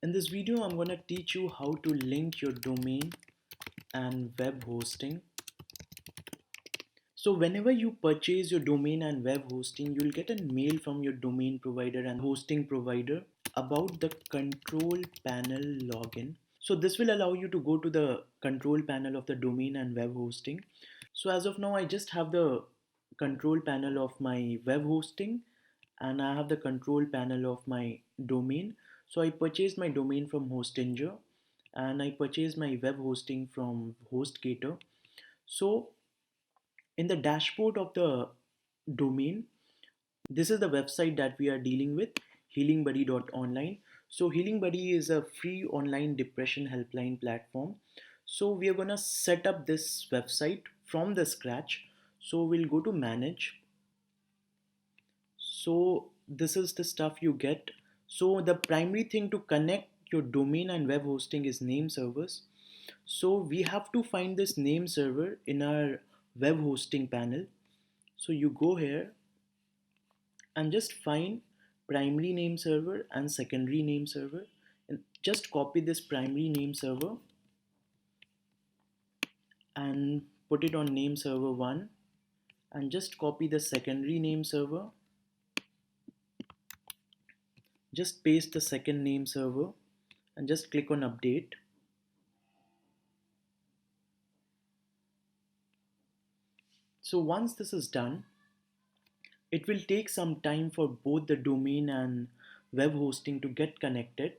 In this video, I'm going to teach you how to link your domain and web hosting. So whenever you purchase your domain and web hosting, you'll get a mail from your domain provider and hosting provider about the control panel login. So this will allow you to go to the control panel of the domain and web hosting. So as of now, I just have the control panel of my web hosting and I have the control panel of my domain. So I purchased my domain from Hostinger and I purchased my web hosting from HostGator. So in the dashboard of the domain, this is the website that we are dealing with, healingbuddy.online. So HealingBuddy is a free online depression helpline platform. So we are going to set up this website from the scratch. So we'll go to manage. So this is the stuff you get. So the primary thing to connect your domain and web hosting is name servers. So we have to find this name server in our web hosting panel. So you go here and just find primary name server and secondary name server, and just copy this primary name server and put it on name server 1, and just copy the secondary name server, just paste the second name server and just click on update. So once this is done, it will take some time for both the domain and web hosting to get connected,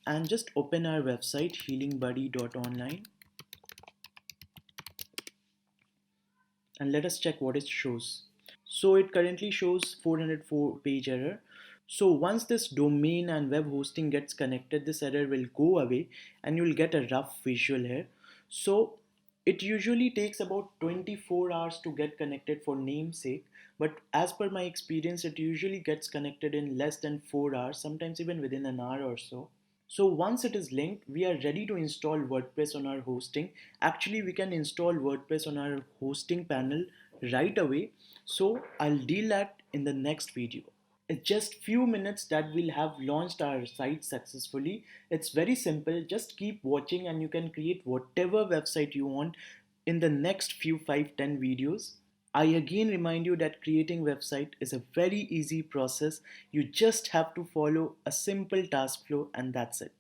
and just open our website healingbuddy.online and let us check what it shows. So it currently shows 404 page error. So once this domain and web hosting gets connected, this error will go away and you'll get a rough visual here. So it usually takes about 24 hours to get connected for namesake, but as per my experience, it usually gets connected in less than 4 hours, sometimes even within an hour or so. So once it is linked, we are ready to install WordPress on our hosting. Actually, we can install WordPress on our hosting panel right away. So I'll deal that in the next video. It's just few minutes that we'll have launched our site successfully. It's very simple. Just keep watching and you can create whatever website you want in the next few 5-10 videos. I again remind you that creating website is a very easy process. You just have to follow a simple task flow and that's it.